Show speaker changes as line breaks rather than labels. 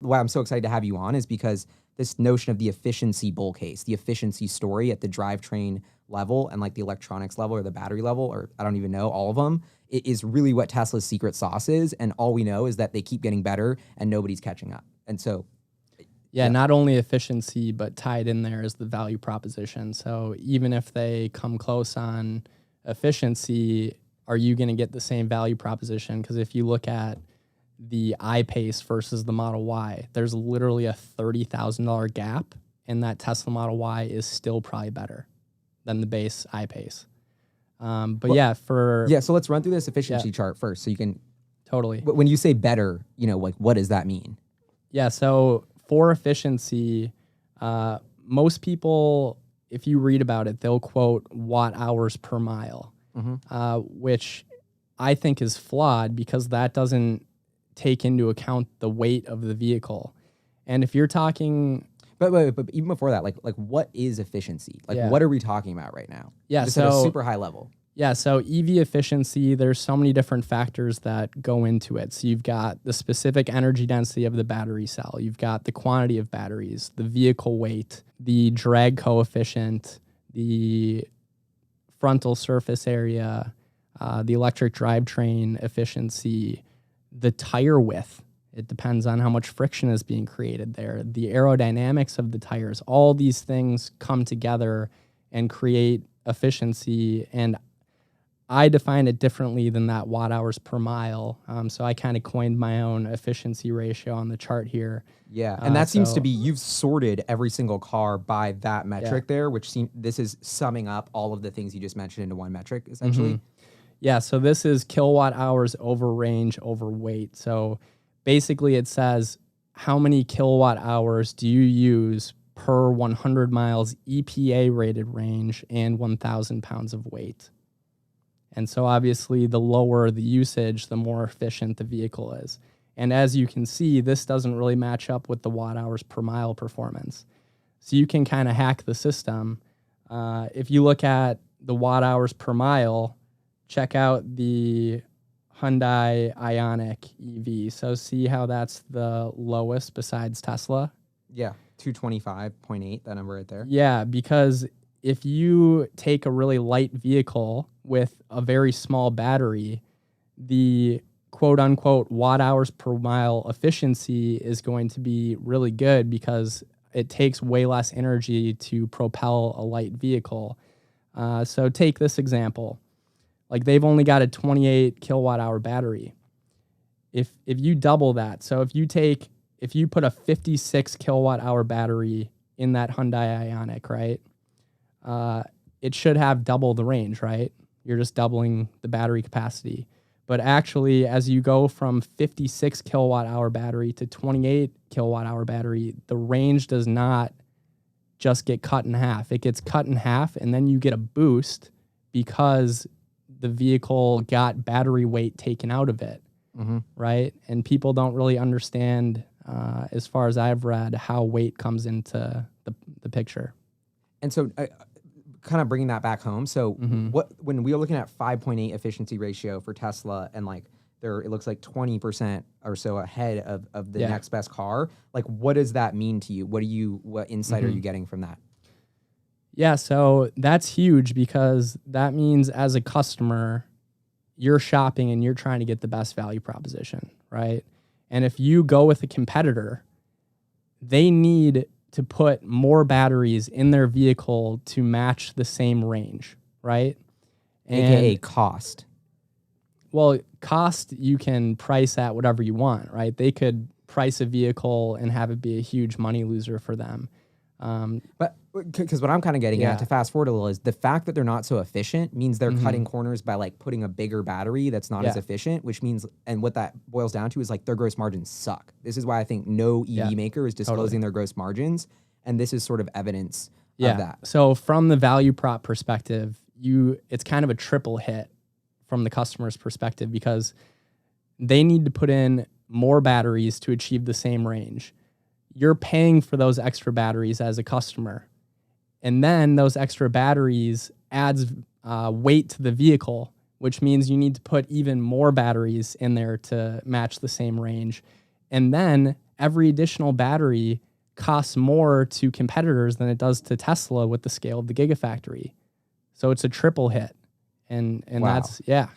why I'm so excited to have you on is because this notion of the efficiency bull case, the efficiency story at the drivetrain level and like the electronics level or the battery level, or I don't even know, all of them, it is really what Tesla's secret sauce is. And all we know is that they keep getting better and nobody's catching up. And so,
yeah, not only efficiency, but tied in there is the value proposition. So even if they come close on efficiency, are you going to get the same value proposition? Because if you look at the I-Pace versus the Model Y, there's literally a $30,000 gap, and that Tesla Model Y is still probably better than the base I-Pace. So
let's run through this efficiency chart first, so you can
totally.
When you say better, like what does that mean?
Yeah, so for efficiency, most people, if you read about it, they'll quote watt hours per mile, which I think is flawed because that doesn't take into account the weight of the vehicle. And if you're talking...
But even before that, like what is efficiency? What are we talking about right now?
Yeah,
just at a super high level.
Yeah, so EV efficiency, there's so many different factors that go into it. So you've got the specific energy density of the battery cell. You've got the quantity of batteries, the vehicle weight, the drag coefficient, the frontal surface area, the electric drivetrain efficiency, the tire width. It depends on how much friction is being created there, the aerodynamics of the tires. All these things come together and create efficiency, and I define it differently than that watt hours per mile. So I kind of coined my own efficiency ratio on the chart here.
Yeah, and that seems to be, you've sorted every single car by that metric there, which this is summing up all of the things you just mentioned into one metric, essentially.
Yeah, so this is kilowatt hours over range over weight. So basically it says how many kilowatt hours do you use per 100 miles EPA rated range and 1,000 pounds of weight. And so obviously the lower the usage, the more efficient the vehicle is. And as you can see, this doesn't really match up with the watt hours per mile performance. So you can kind of hack the system. If you look at the watt hours per mile, check out the Hyundai Ioniq EV. So see how that's the lowest besides Tesla?
Yeah, 225.8, that number right there.
Yeah, because if you take a really light vehicle with a very small battery, the quote-unquote watt hours per mile efficiency is going to be really good because it takes way less energy to propel a light vehicle. So take this example. Like they've only got a 28 kilowatt hour battery. If you double that, so if you put a 56 kilowatt hour battery in that Hyundai Ioniq, right? It should have double the range, right? You're just doubling the battery capacity. But actually, as you go from 56 kilowatt hour battery to 28 kilowatt hour battery, the range does not just get cut in half. It gets cut in half, and then you get a boost because the vehicle got battery weight taken out of it, right? And people don't really understand, as far as I've read, how weight comes into the picture.
And so kind of bringing that back home. So when we were looking at 5.8 efficiency ratio for Tesla and like it looks like 20% or so ahead of the next best car, like what does that mean to you? What insight are you getting from that?
Yeah, so that's huge because that means as a customer, you're shopping and you're trying to get the best value proposition, right? And if you go with a competitor, they need to put more batteries in their vehicle to match the same range, right?
AKA cost.
Well, cost you can price at whatever you want, right? They could price a vehicle and have it be a huge money loser for them.
But because what I'm kind of getting at, to fast forward a little, is the fact that they're not so efficient means they're cutting corners by like putting a bigger battery that's not as efficient, which means, and what that boils down to is like their gross margins suck. This is why I think no EV maker is disclosing their gross margins, and this is sort of evidence of that.
So from the value prop perspective, it's kind of a triple hit from the customer's perspective because they need to put in more batteries to achieve the same range. You're paying for those extra batteries as a customer. And then those extra batteries adds weight to the vehicle, which means you need to put even more batteries in there to match the same range. And then every additional battery costs more to competitors than it does to Tesla with the scale of the Gigafactory. So it's a triple hit. And
Wow.
that's, yeah.